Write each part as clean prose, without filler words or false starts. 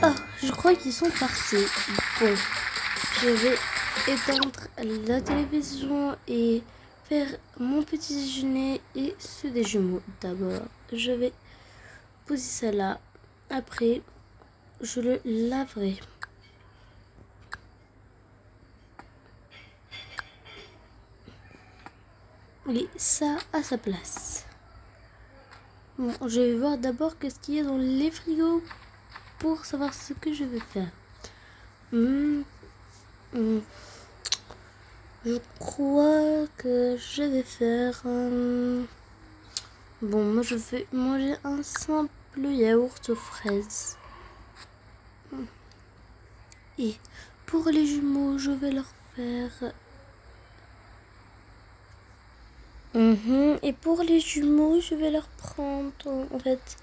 Ah, je crois qu'ils sont partis. Bon, je vais éteindre la télévision et faire mon petit déjeuner et ceux des jumeaux. D'abord, je vais poser ça là. Après, je le laverai. Et ça à sa place. Bon, je vais voir d'abord qu'est-ce qu'il y a dans les frigos pour savoir ce que je vais faire. Je crois que je vais faire... Bon, moi je vais manger un simple yaourt aux fraises. Et pour les jumeaux, je vais leur faire... Et pour les jumeaux, je vais leur prendre... En fait,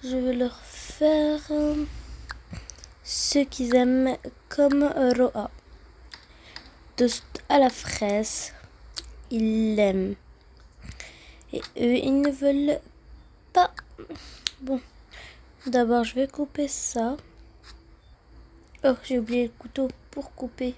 je vais leur faire ce qu'ils aiment comme Roa. Toast à la fraise. Ils l'aiment. Et eux, ils ne veulent pas. Bon, d'abord, je vais couper ça. Oh, j'ai oublié le couteau pour couper.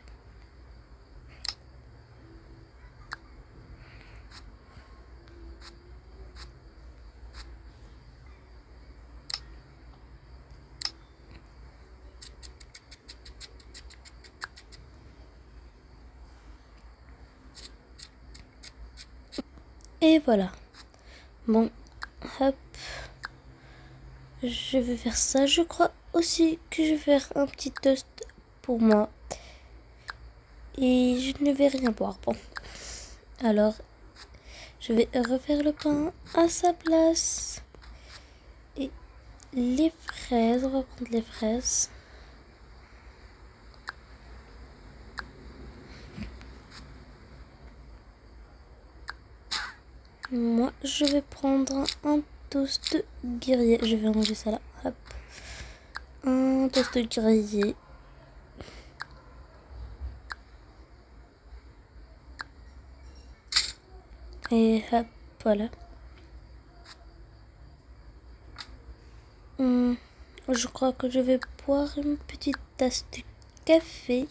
Et voilà. Bon, hop. Je vais faire ça. Je crois aussi que je vais faire un petit toast pour moi. Et je ne vais rien boire. Bon. Alors, je vais refaire le pain à sa place. Et les fraises. On va prendre les fraises. Moi, je vais prendre un toast grillé. Je vais ranger ça là. Hop. Un toast grillé. Et hop, voilà. Je crois que je vais boire une petite tasse de café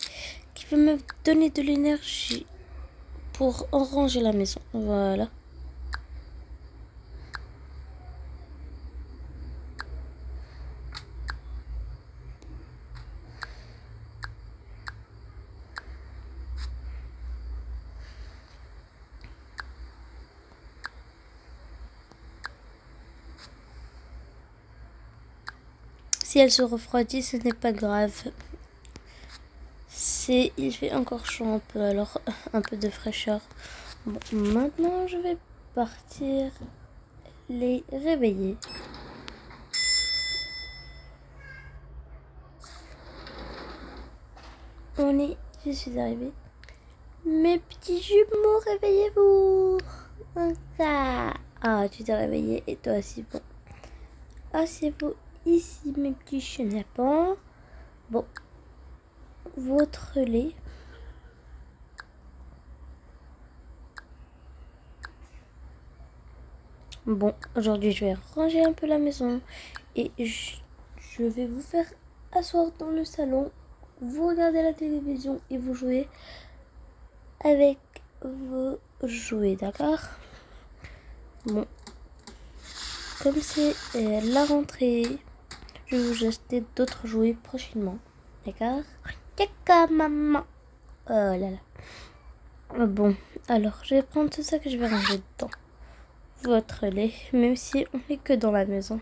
qui va me donner de l'énergie pour ranger la maison. Voilà. Si elle se refroidit, ce n'est pas grave. Il fait encore chaud un peu, alors un peu de fraîcheur. Bon, maintenant je vais partir les réveiller. Je suis arrivée. Mes petits jumeaux, réveillez-vous. Ah, tu t'es réveillé et toi aussi, bon. Asseyez-vous ici, mes petits chenapans. Bon, votre lait. Bon, aujourd'hui, je vais ranger un peu la maison et je vais vous faire asseoir dans le salon. Vous regardez la télévision et vous jouez avec vos jouets, d'accord? Bon, comme c'est la rentrée, je vais vous acheter d'autres jouets prochainement, d'accord? D'accord, maman. Oh là là. Bon, alors je vais prendre tout ça que je vais ranger dedans. Votre lait, même si on n'est que dans la maison.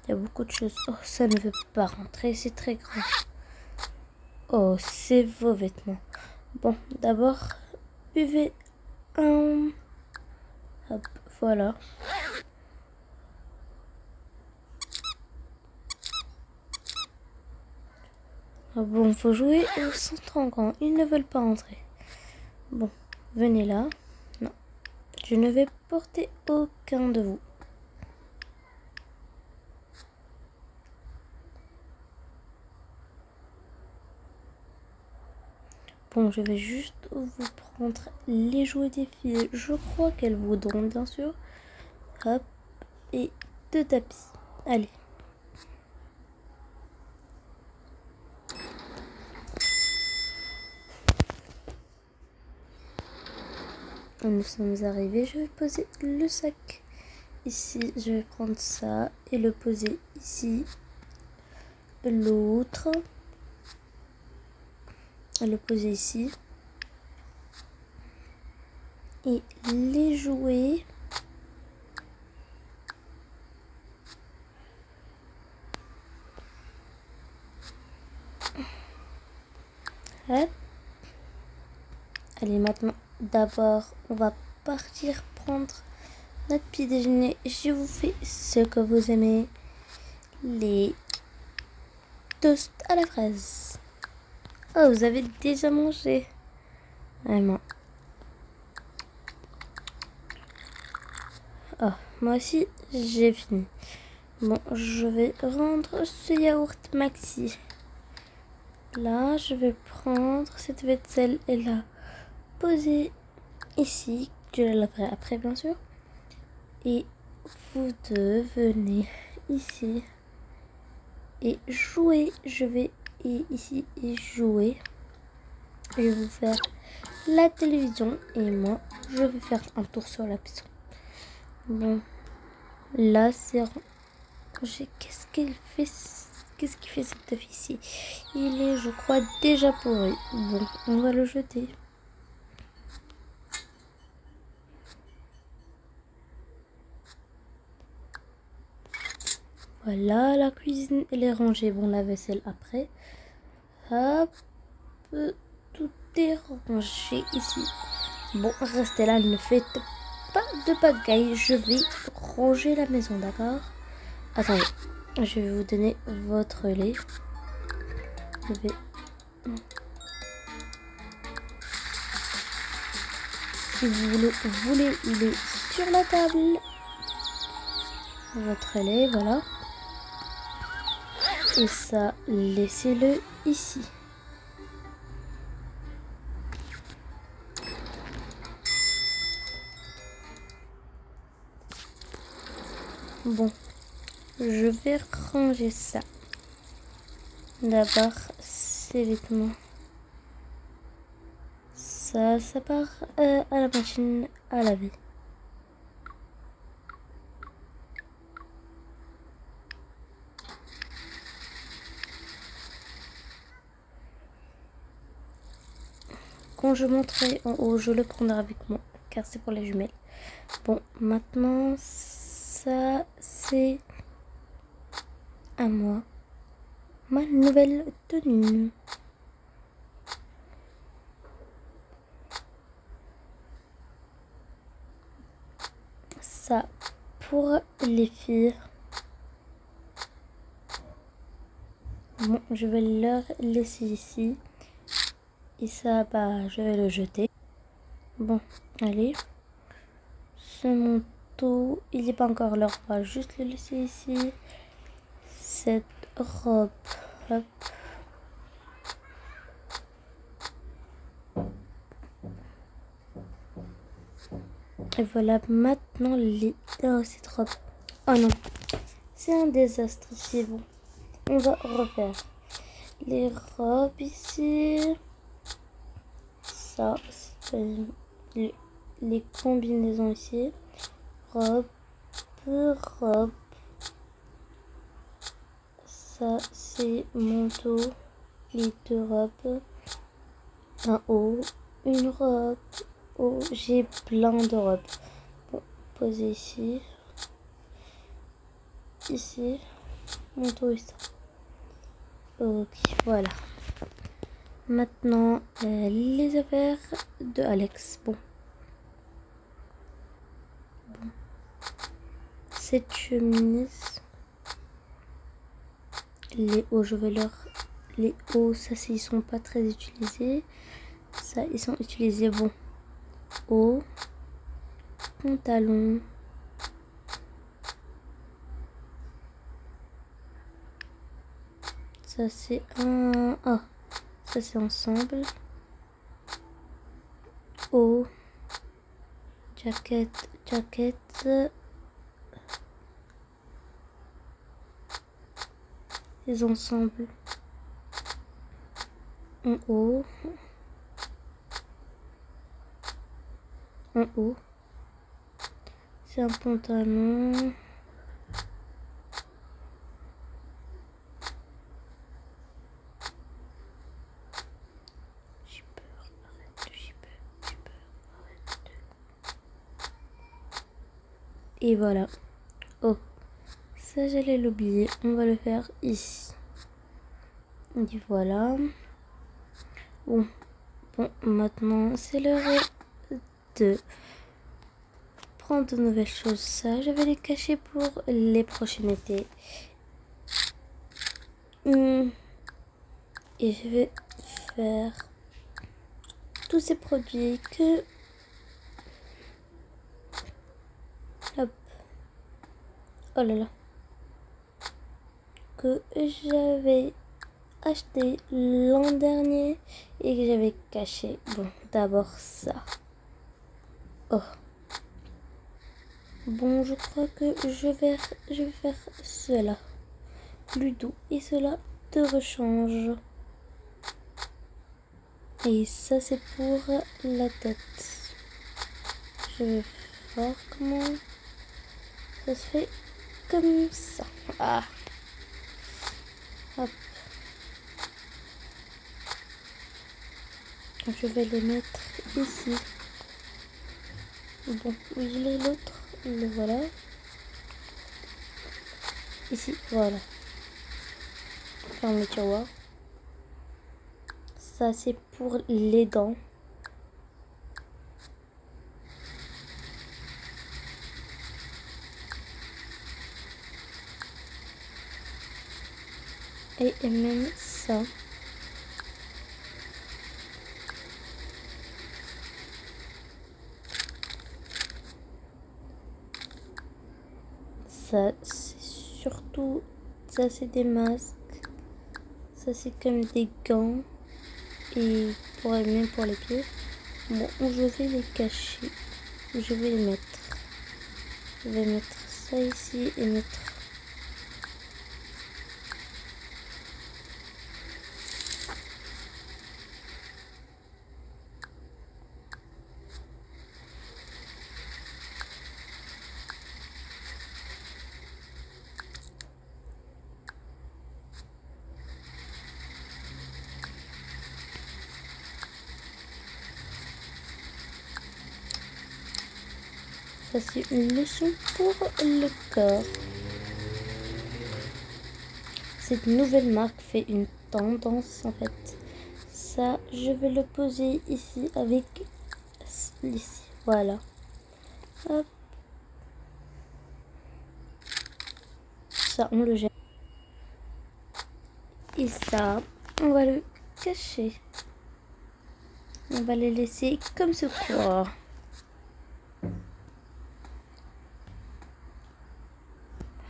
Il y a beaucoup de choses. Oh, ça ne veut pas rentrer, c'est très grand. Oh, c'est vos vêtements. Bon, d'abord, buvez un... Hop, voilà. Bon, faut jouer au centre en grand. Ils ne veulent pas entrer. Bon, venez là. Non, je ne vais porter aucun de vous. Bon, je vais juste vous prendre les jouets des filles. Je crois qu'elles voudront, bien sûr. Hop, et 2 tapis. Allez. nous sommes arrivés. Je vais poser le sac ici. Je vais prendre ça et le poser ici. L'autre. Le poser ici. Et les jouets. Hop. Allez, maintenant, d'abord, on va partir prendre notre petit déjeuner. Je vous fais ce que vous aimez. Les toasts à la fraise. Oh, vous avez déjà mangé. Vraiment. Oh, moi aussi, j'ai fini. Bon, je vais rendre ce yaourt maxi. Là, je vais prendre cette vaisselle et la poser ici. Je la laverai après, bien sûr. Et vous deux venez ici et jouer. Je vais ici et jouer. Je vais vous faire la télévision et moi, je vais faire un tour sur la maison. Bon, là, c'est rangé. Qu'est-ce qu'il fait? Qu'est-ce qu'il fait cette œuf ici? Il est, je crois, déjà pourri. Bon, on va le jeter. Voilà, la cuisine, elle est rangée. Bon, la vaisselle après. Hop, tout est rangé ici. Bon, restez là, ne faites pas de pagaille. Je vais ranger la maison, d'accord? Attendez, je vais vous donner votre lait. Je vais... Si vous voulez, il est sur la table. Votre lait, voilà. Et ça, laissez-le ici. Bon, je vais ranger ça. D'abord, ces vêtements. Ça part à la machine à laver. Quand je monterai en haut, je le prendrai avec moi, car c'est pour les jumelles. Bon, maintenant, ça, c'est à moi. Ma nouvelle tenue. Ça, pour les filles. Bon, je vais leur laisser ici. Et ça, bah, je vais le jeter. Bon, allez. Ce manteau, il n'est pas encore l'heure. On va juste le laisser ici. Cette robe, hop. Et voilà, maintenant les... Oh, cette robe. Oh non, c'est un désastre ici. Bon, on va refaire les robes ici. Ça, c'est les combinaisons ici. Robe, robe. Ça, c'est manteau. Les deux robes. Un haut, une robe. Oh, j'ai plein de robes. Bon, poser ici. Ici. Manteau et ça. Ok, voilà. Maintenant, les affaires de Alex. Bon. Cette chemise. Les hauts, je vais leur... Les hauts, ça, ils sont pas très utilisés. Ça, ils sont utilisés. Bon. Hauts. Pantalon. Ça, c'est un... Ah. Ça, c'est ensemble. Haut. Jaquette. Les ensembles. En haut. en haut. C'est un pantalon. J'ai peur, arrête, j'ai peur, arrête. Et voilà. Oh, ça j'allais l'oublier. On va le faire ici. Et voilà. Bon, maintenant c'est l'heure de prendre de nouvelles choses. Ça, je vais les cacher pour les prochains étés. Et je vais faire tous ces produits que... Hop. Oh là là. Que j'avais acheté l'an dernier et que j'avais caché. Bon, d'abord ça. Oh. Bon, je crois que je vais faire cela. Plus doux. Et cela te rechange. Et ça, c'est pour la tête. Je vais voir comment ça se fait comme ça. Ah. Hop. Je vais les mettre ici. Bon, où il est l'autre? Le voilà. Ici, voilà. Ferme le tiroir. Ça, c'est pour les dents. Et même ça. Ça, c'est surtout... Ça, c'est des masques. Ça, c'est comme des gants. Et même pour les pieds. Bon, je vais les cacher. Je vais les mettre. Je vais mettre ça ici et mettre... Ça, c'est une leçon pour le corps. Cette nouvelle marque fait une tendance en fait. Ça, je vais le poser ici avec ici. Voilà. Hop. Ça, on le jette. Et ça, on va le cacher. On va les laisser comme ce quoi.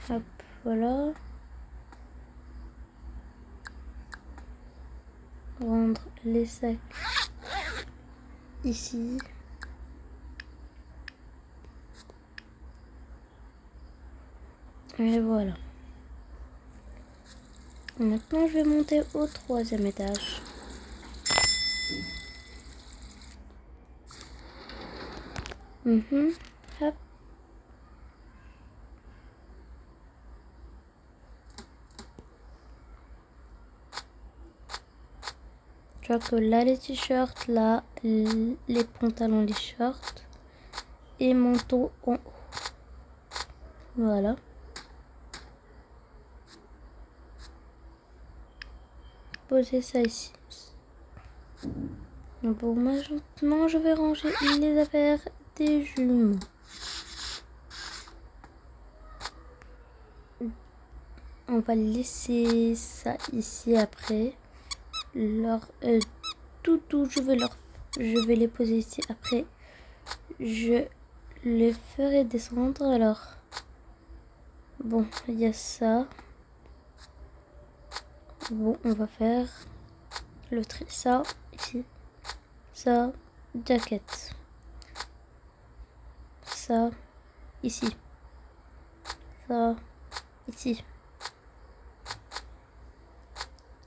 Hop, voilà. Rendre les sacs ici. Et voilà. Maintenant, je vais monter au 3e étage. Hop. Je vois que là, les t-shirts, là, les pantalons, les shorts et manteau en haut. Voilà. Poser ça ici. Bon, maintenant, je vais ranger les affaires des jumeaux. On va laisser ça ici après. Tout, je vais les poser ici après. Je les ferai descendre alors. Bon, il y a ça. Bon, on va faire le tri. Ça, ici. Ça, jacket. Ça, ici. Ça, ici.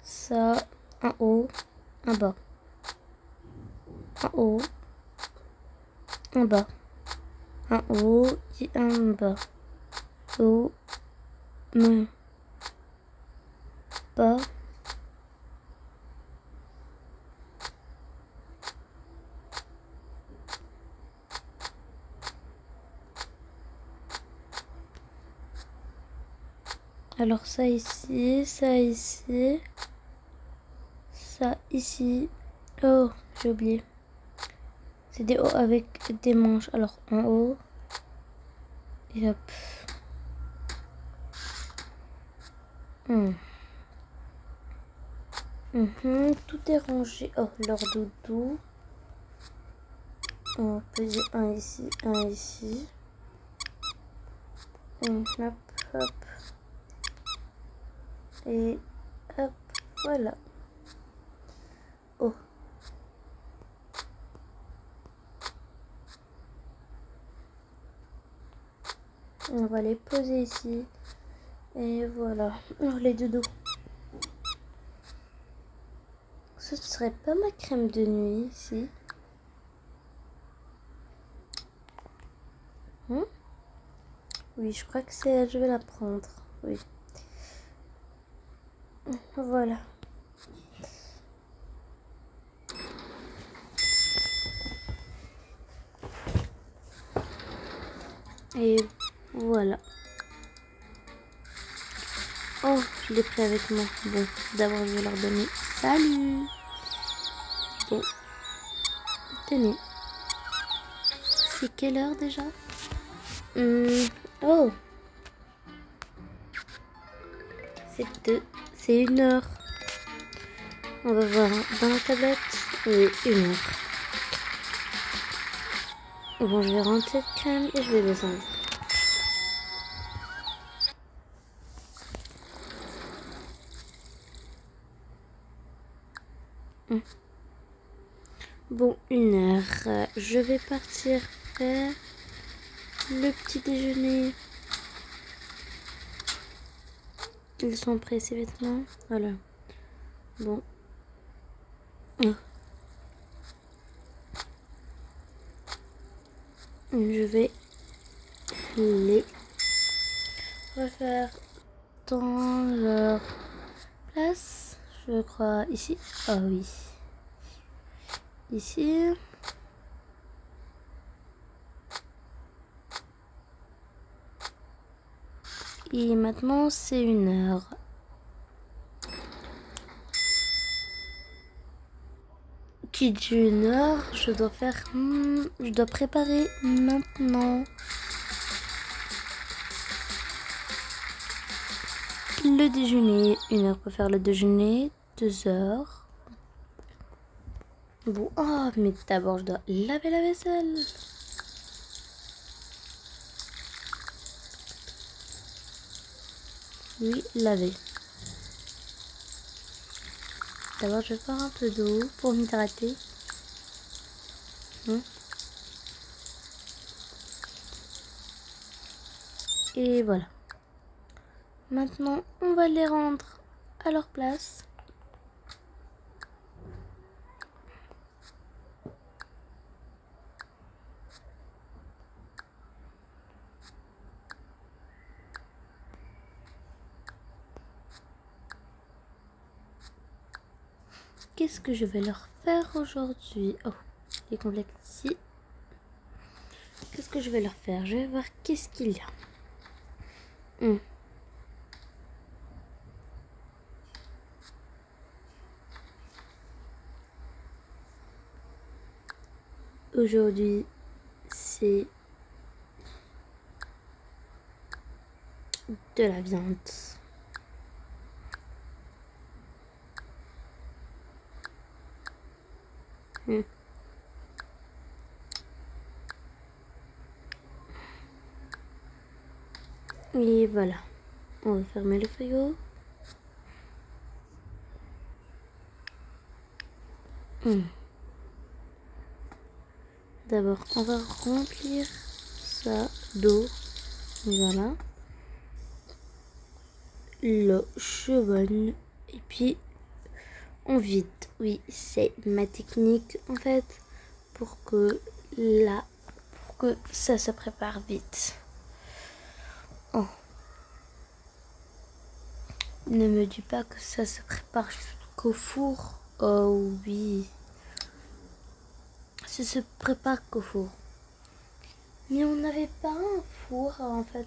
Ça, en haut, en bas. En haut, en bas. Un haut et un bas. Haut, non, bas. Alors ça ici, ça ici, ça ici. Oh, j'ai oublié. C'est des hauts avec des manches. Alors en haut. Et hop. Tout est rangé. Oh, leur doudou. On peut dire un ici, un ici. Hop, hop. Et hop, voilà. Oh. On va les poser ici. Et voilà. Alors les doudous. Ce serait pas ma crème de nuit ici. Oui, je crois que c'est... Je vais la prendre. Oui. Voilà. Et voilà. Oh, je l'ai pris avec moi. Bon, d'abord je vais leur donner salut. Bon, tenez. C'est quelle heure déjà? Oh, c'est 1 heure. On va voir dans la tablette. Oui, 1 heure. Bon, je vais rendre cette crème et je vais descendre. Bon, 1 heure. Je vais partir faire le petit déjeuner. Ils sont prêts ces vêtements. Voilà. Bon. Je vais les refaire dans leur place. Je crois ici. Ah oui. Ici. Et maintenant, c'est 1 heure. Qui dit 1 heure, je dois faire... je dois préparer maintenant le déjeuner. 1 heure pour faire le déjeuner. 2 heures. Bon, oh, mais d'abord, je dois laver la vaisselle. Oui, laver. D'abord, je vais faire un peu d'eau pour m'hydrater. Et voilà. Maintenant, on va les rendre à leur place. Qu'est-ce que je vais leur faire aujourd'hui? Oh, les complètes ici. Qu'est-ce que je vais leur faire? Je vais voir qu'est-ce qu'il y a. Aujourd'hui, c'est de la viande. Et voilà. On va fermer le frigo. D'abord, on va remplir ça d'eau. Voilà. L'eau chaudronne. Et puis, on vide. Oui, c'est ma technique en fait pour que la que ça se prépare vite. Oh. Ne me dis pas que ça se prépare qu'au four. Oh oui. Ça se prépare qu'au four. Mais on n'avait pas un four en fait.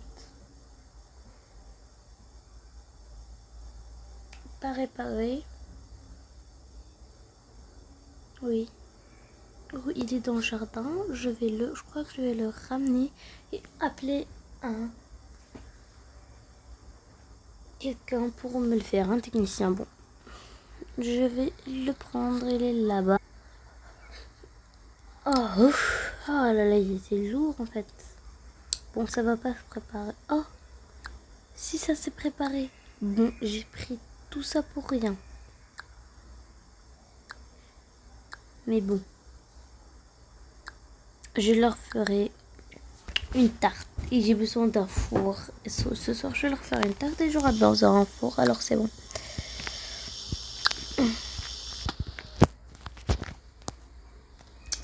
Pas réparé. Oui. Oui, il est dans le jardin. Je crois que je vais le ramener et appeler quelqu'un pour me le faire, un technicien. Bon, je vais le prendre, il est là-bas. Oh, ouf. Oh là là, il était lourd en fait. Bon, ça va pas se préparer. Oh, si ça s'est préparé. Bon, j'ai pris tout ça pour rien. Mais bon, je leur ferai une tarte. Et j'ai besoin d'un four. Et ce soir, je vais leur faire une tarte et j'aurai besoin d'un four. Alors c'est bon.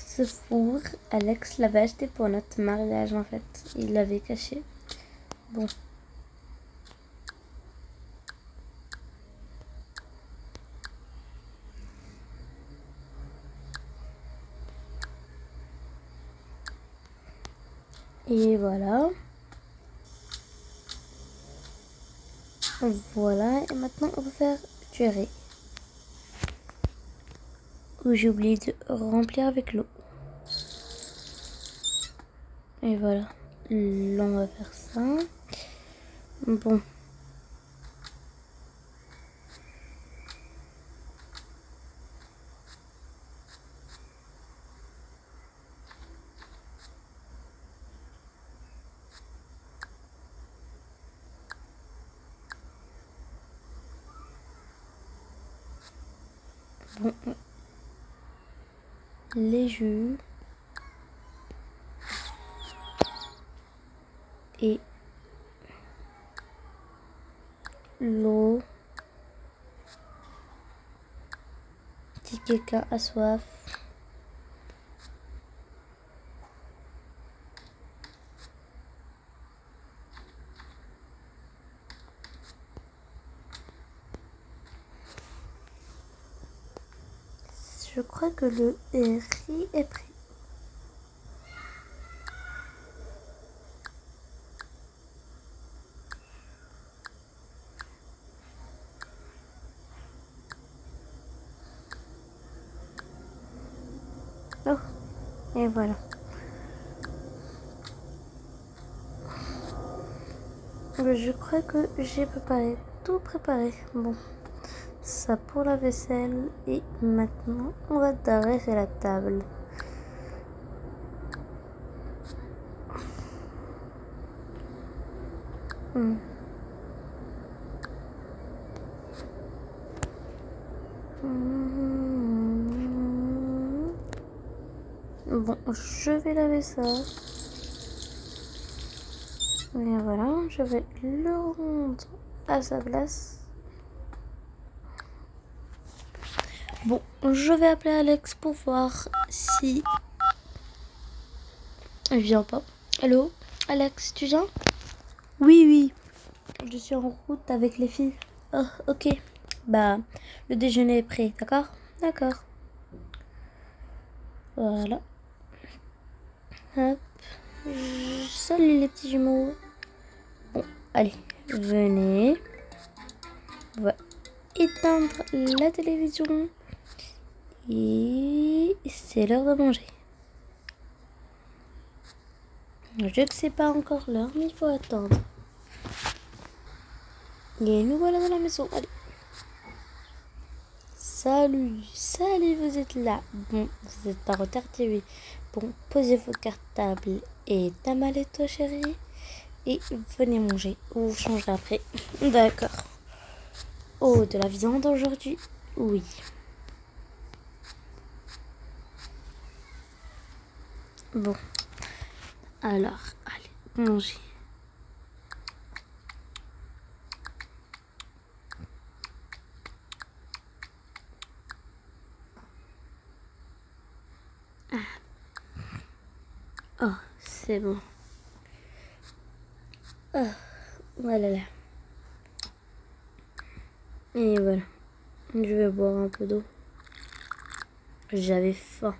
Ce four, Alex l'avait acheté pour notre mariage en fait. Il l'avait caché. Bon. Et voilà. Voilà. Et maintenant, on va faire du riz. Où j'ai oublié de remplir avec l'eau. Et voilà. Là, on va faire ça. Bon. Bon. Les jus. Et l'eau. Si quelqu'un a soif. Je crois que le riz est prêt. Oh, et voilà. Je crois que j'ai préparé, tout préparé. Bon, ça pour la vaisselle. Et maintenant, on va dresser la table. Bon, je vais laver ça. Et voilà, je vais le rendre à sa place. Bon, je vais appeler Alex pour voir si il vient pas. Allô, Alex, tu viens? Oui, oui. Je suis en route avec les filles. Oh, ok. Bah, le déjeuner est prêt, d'accord? D'accord. Voilà. Hop. Salut les petits jumeaux. Bon, allez, venez. On va éteindre la télévision. Et c'est l'heure de manger. Je ne sais pas encore l'heure, mais il faut attendre. Et nous voilà dans la maison. Allez. Salut, salut, vous êtes là. Bon, vous êtes pas retardé, oui. Bon, posez vos cartables et ta mallette, toi, chérie. Et venez manger. Ou vous changerez après. D'accord. Oh, de la viande aujourd'hui? Oui. Bon. Alors, allez, mangez. Oh, c'est bon. Ah, voilà là. Et voilà. Je vais boire un peu d'eau. J'avais faim.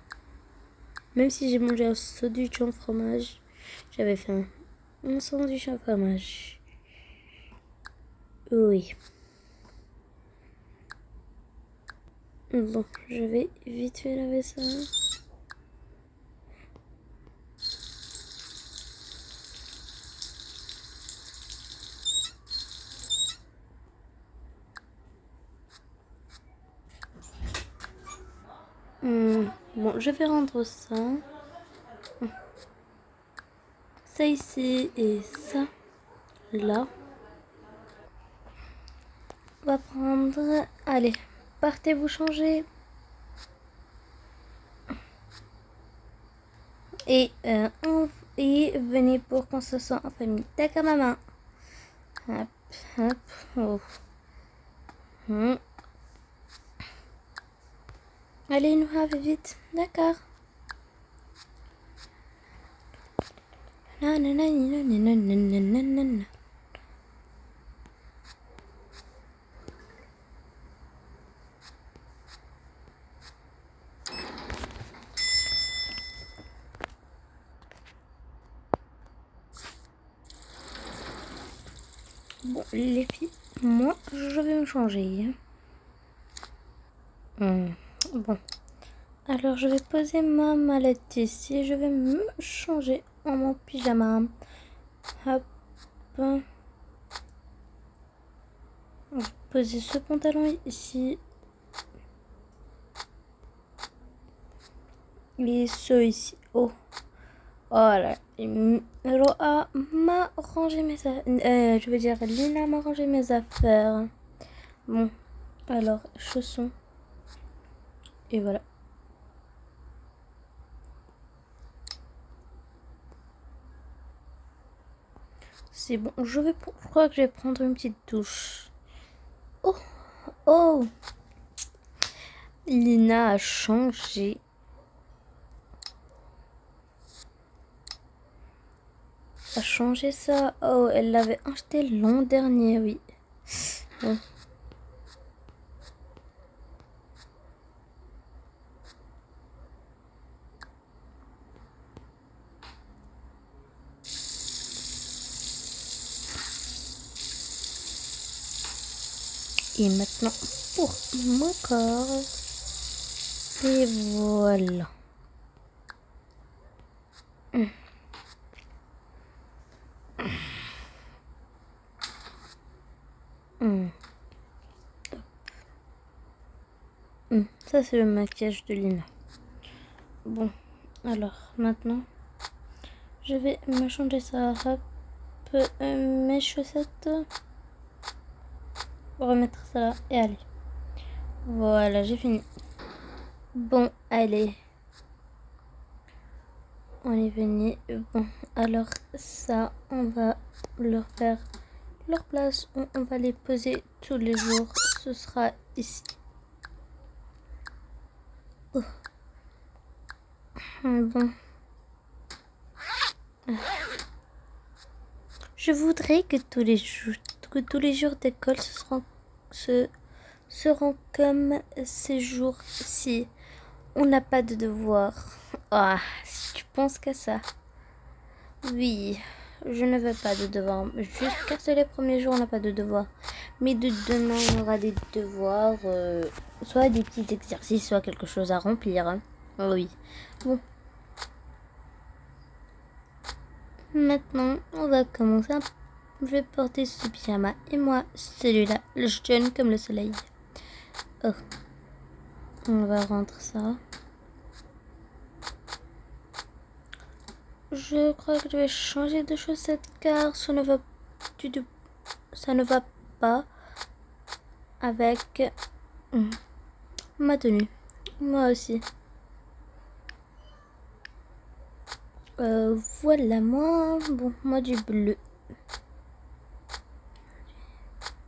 Même si j'ai mangé un sandwich en fromage, j'avais faim. Un sandwich en fromage. Oui. Bon, je vais vite fait laver ça. Bon, je vais rendre ça. Ça ici et ça là. On va prendre... Allez, partez vous changer. Et, venez pour qu'on se sente en famille. D'accord, maman. Hop, hop. Oh. Allez, nous have vite. D'accord. Bon, les filles, moi, je vais me changer. Bon. Alors, je vais poser ma mallette ici. Je vais me changer en mon pyjama. Hop. Je vais poser ce pantalon ici. Et ce ici. Oh. Voilà. Roa m'a rangé mes affaires. Je veux dire, Lina m'a rangé mes affaires. Bon. Alors, chaussons. Et voilà. C'est bon. Je crois que je vais prendre une petite douche. Oh. Oh. Lina a changé. A changé ça. Oh, elle l'avait acheté l'an dernier, oui. Bon. Et maintenant pour mon corps. Et voilà. Ça c'est le maquillage de Lina. Bon, alors maintenant je vais me changer ça. Hop, mes chaussettes. Remettre ça là et allez. Voilà, j'ai fini. Bon, allez. On est venu. Bon, alors ça, on va leur faire leur place. On va les poser tous les jours. Ce sera ici. Oh. Bon. Je voudrais que tous les jours d'école seront comme ces jours-ci. On n'a pas de devoirs. Ah, si tu penses qu'à ça. Oui, je ne veux pas de devoirs. Juste car c'est les premiers jours, on n'a pas de devoirs. Mais de demain, on aura des devoirs. Soit des petits exercices, soit quelque chose à remplir. Hein. Oui. Bon. Maintenant, on va commencer. Je vais porter ce pyjama. Et moi, celui-là, le jaune comme le soleil. Oh. On va rentrer ça. Je crois que je vais changer de chaussettes car ça ne va pas avec ma tenue. Moi aussi. Voilà, moi du bleu.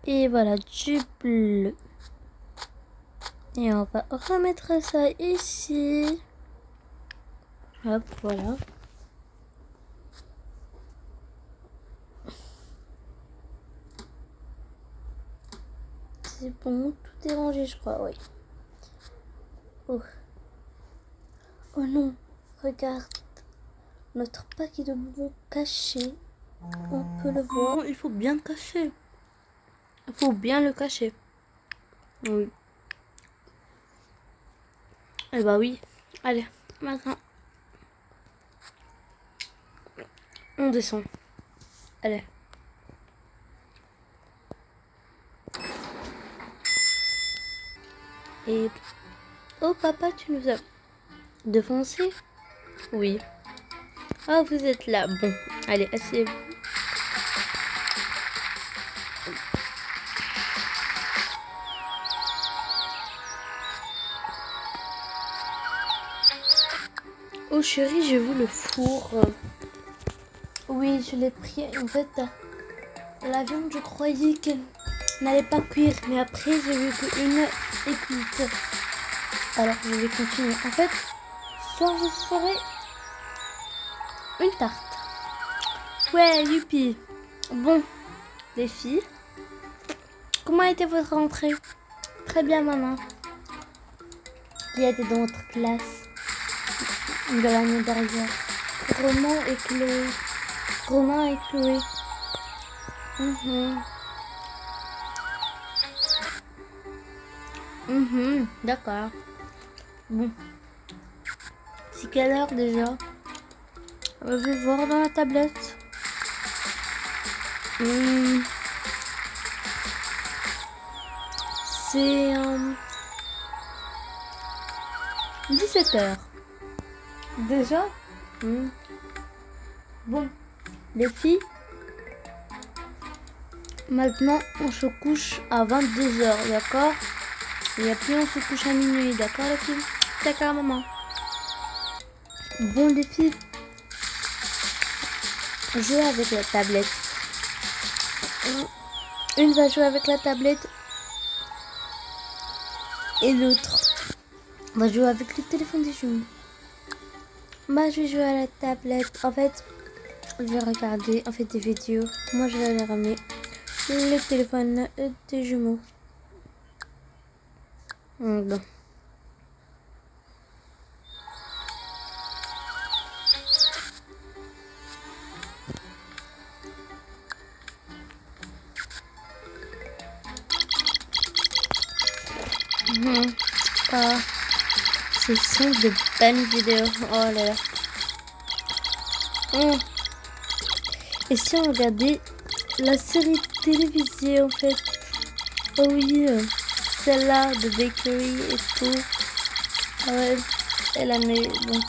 Et voilà, du bleu. Et on va remettre ça ici. Hop, voilà. c'est bon, tout est rangé, je crois, oui. Oh. Oh non, regarde. Notre paquet de bonbons caché. On peut le voir. Il faut bien cacher. Il faut bien le cacher. Oui. Eh bah oui. Allez, maintenant. On descend. Allez. Et... Oh papa, tu nous as devancé? Oui. Oh, vous êtes là. Bon, allez, asseyez-vous. Oh chérie, j'ai vu le four. Oui, je l'ai pris. En fait, la viande, je croyais qu'elle n'allait pas cuire. Mais après, j'ai vu qu'une est cuite. Alors, je vais continuer. En fait, ce soir, je ferai une tarte. Ouais, youpi. Bon, les filles, comment a été votre rentrée? Très bien, maman. Qui a été dans votre classe de l'année dernière? Roman et Chloé. Romain et Chloé. D'accord. Bon. C'est quelle heure déjà? Je vais voir dans la tablette. C'est 17h. Déjà? Bon, les filles, maintenant on se couche à 22h, d'accord? Et après on se couche à minuit, d'accord les filles? D'accord maman. Bon les filles, jouez avec la tablette. Une va jouer avec la tablette et l'autre va jouer avec le téléphone des jumeaux. Moi je vais jouer à la tablette. En fait, je vais regarder des vidéos. Moi je vais aller ramener le téléphone des jumeaux. Bon. Ce sont de bonnes vidéos. Oh là là. Et si on regardait la série télévisée en fait? Oh oui, celle-là de Bakery et tout. Ah ouais, elle a mis... Bon.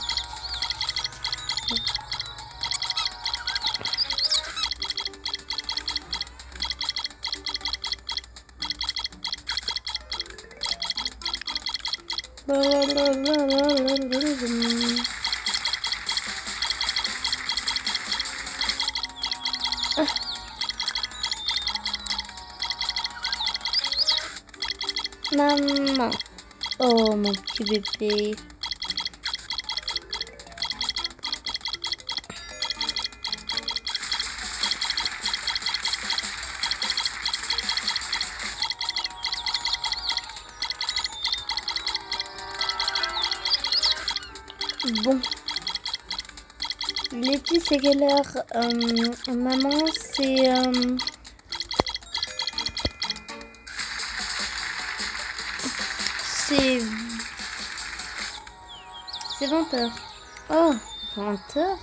Maman. Oh mon petit bébé. Bon. Les petits, c'est quelle heure? Maman, c'est... C'est 20h. Oh, 20h?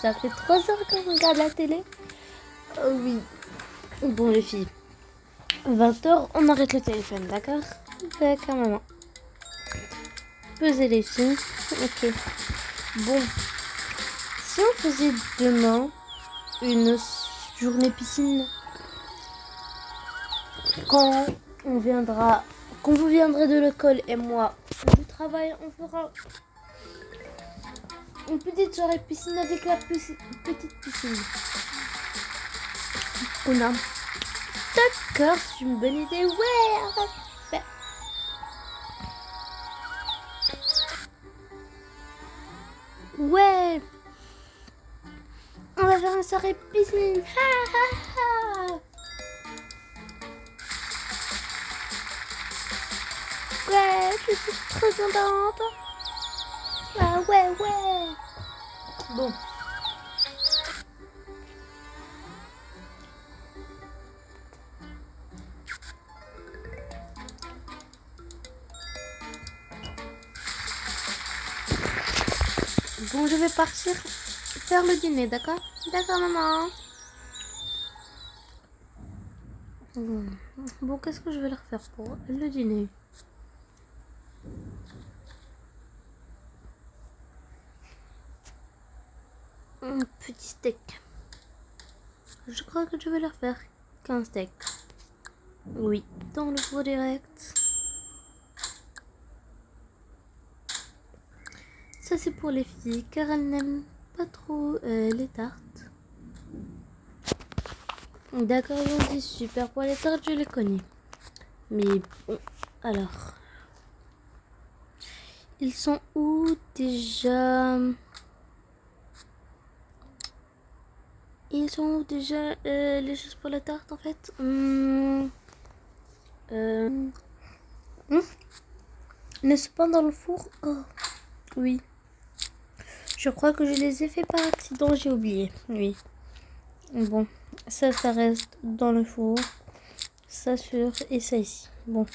Ça fait 3 heures qu'on regarde la télé? Oh oui. Bon les filles, 20h, on arrête le téléphone, d'accord? D'accord maman. Pesez les filles. Ok. Bon. Si on faisait demain une journée piscine, quand vous viendrez de l'école et moi du travail, on fera une petite soirée piscine avec la petite piscine. On a... D'accord, c'est une bonne idée. Ouais, on va faire. Ouais. On va faire une soirée piscine. Ha ha ha. je suis trop contente. Ah ouais, ouais. Bon. Bon, je vais partir faire le dîner, d'accord? D'accord, maman. Bon, qu'est-ce que je vais leur faire pour le dîner? Un petit steak. Je crois que je vais leur faire qu'un steak. Oui, dans le four direct. Ça, c'est pour les filles, car elles n'aiment pas trop les tartes. D'accord, on dit super. Pour les tartes, je les connais. Mais bon, alors. Ils sont où déjà? Ils sont où déjà les choses pour la tarte en fait? N'est-ce pas dans le four? Oh, oui. Je crois que je les ai fait par accident, j'ai oublié. Oui. Bon, ça reste dans le four. Ça sur et ça ici. Bon.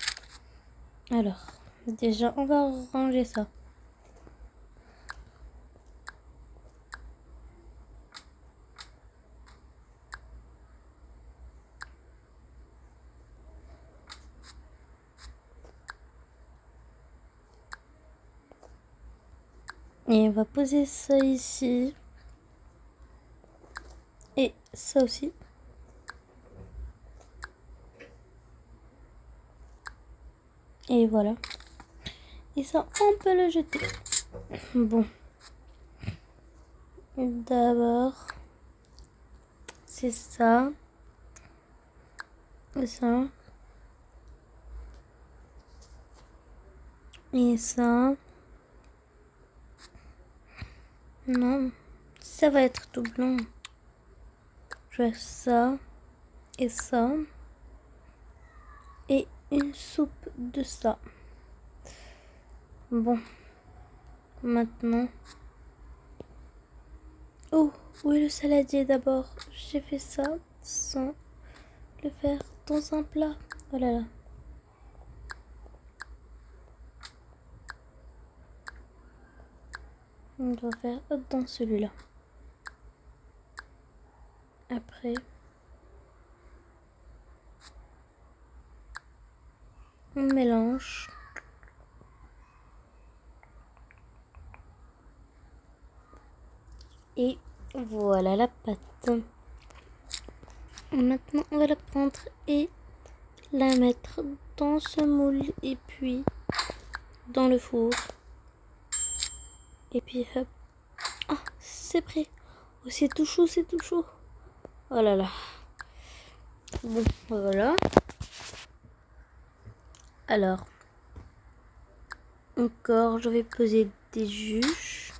Alors, déjà, on va ranger ça. Et on va poser ça ici. Et ça aussi. Et voilà. Et ça, on peut le jeter. Bon. D'abord, c'est ça. Et ça. Et ça. Non. Ça va être tout blanc. Je vais ça. Et ça. Et une soupe de ça. Bon. Maintenant. Oh, où est le saladier d'abord? J'ai fait ça sans le faire dans un plat. Oh là là. On doit faire dans celui-là. Après, on mélange. Et voilà la pâte. Maintenant, on va la prendre et la mettre dans ce moule et puis dans le four. Et puis hop. Ah, c'est prêt. Oh, c'est tout chaud, c'est tout chaud. Oh là là. Bon, voilà. Alors, encore, je vais poser des juges.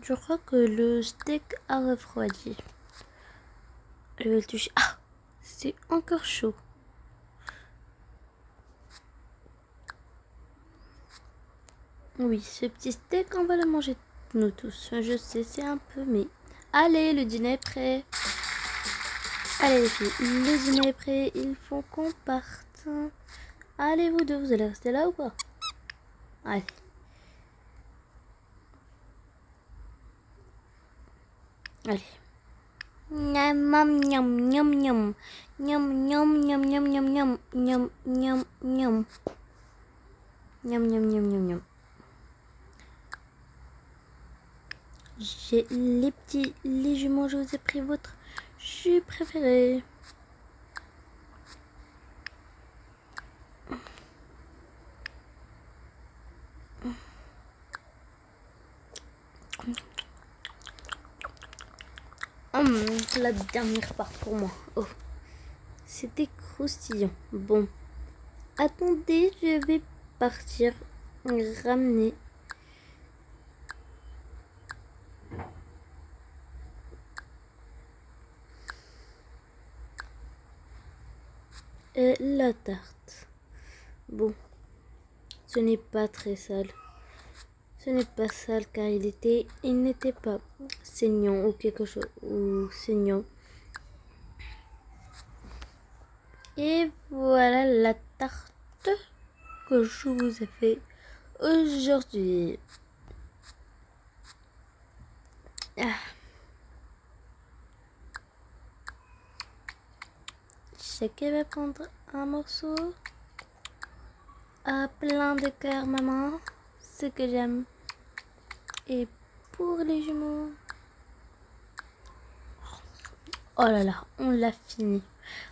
Je crois que le steak a refroidi. Je vais le toucher. Ah, c'est encore chaud. Oui, ce petit steak, on va le manger nous tous. Je sais, c'est un peu, mais... Allez, le dîner est prêt. Allez les filles, le dîner est prêt. Il faut qu'on parte. Allez, vous deux, vous allez rester là ou pas? Allez. Allez. Miam, miam, miam, miam, miam. Miam, miam, miam, miam, miam, miam. Miam, miam, miam. Miam, miam, miam, miam, miam. J'ai les jumeaux, je vous ai pris votre jus préféré. La dernière part pour moi. Oh, c'était croustillant. Bon, attendez, je vais partir ramener la tarte. Bon, ce n'est pas très sale. Ce n'est pas sale car il n'était pas saignant ou quelque chose, ou saignant. Et voilà la tarte que je vous ai fait aujourd'hui. Ah. Chacun va prendre un morceau. Ah, plein de cœur, maman. Ce que j'aime. Et pour les jumeaux. Oh là là, on l'a fini.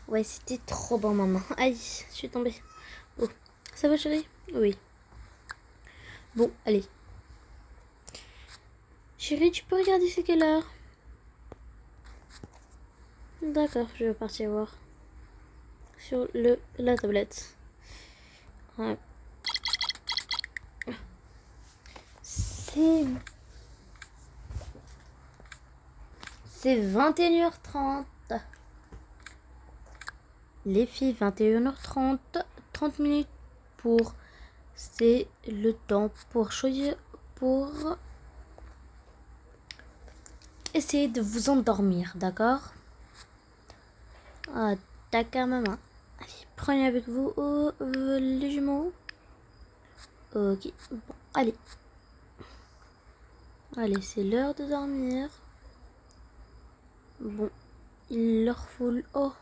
Ouais, c'était trop bon, maman. Aïe, je suis tombée. Oh, ça va, chérie? Oui. Bon, allez. Chérie, tu peux regarder c'est quelle heure? D'accord, je vais partir voir. Sur la tablette. Ouais. C'est 21h30. Les filles, 21h30. 30 minutes pour... C'est le temps pour choisir... Pour... Essayer de vous endormir, d'accord? Ah, d'accord, maman. Allez, prenez avec vous les jumeaux. Ok, bon, allez. Allez, c'est l'heure de dormir. Bon, il leur faut... Oh,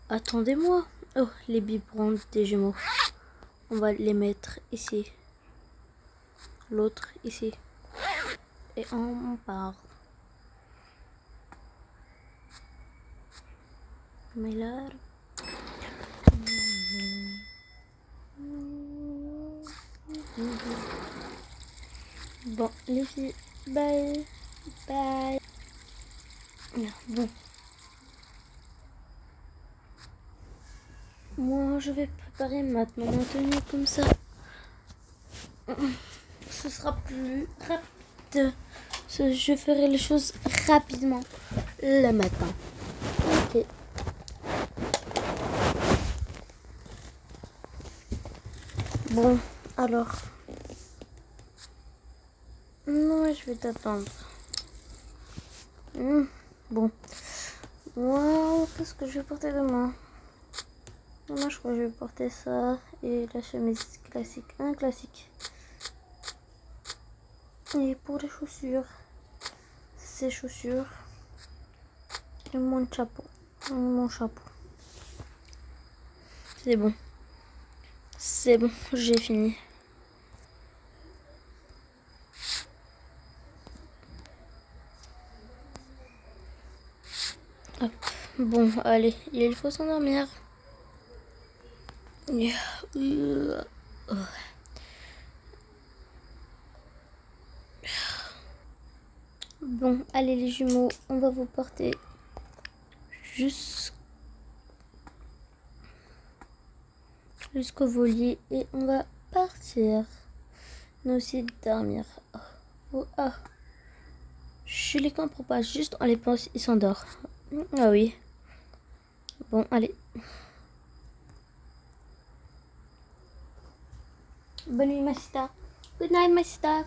attendez-moi. Oh, les biberons des jumeaux. On va les mettre ici. L'autre ici. Et on part. Mais là... Bon, les filles, bye. Bye. Bon. Moi, je vais préparer maintenant mon tenue comme ça. Ce sera plus rapide. Je ferai les choses rapidement le matin. Ok. Bon, alors. Non, je vais t'attendre. Bon. Waouh, qu'est-ce que je vais porter demain? Moi, je crois que je vais porter ça et la chemise classique. Un classique. Et pour les chaussures, ces chaussures et mon chapeau. Mon chapeau. C'est bon. C'est bon, j'ai fini. Hop. Bon, allez, il faut s'endormir. Bon, allez les jumeaux, on va vous porter jusqu'au voilier et on va partir. Nous aussi dormir. Oh, ah. Je les comprends pas, juste on les pense, ils s'endorment. Ah oui. Bon, allez. Bonne nuit, ma star. Good night, my star.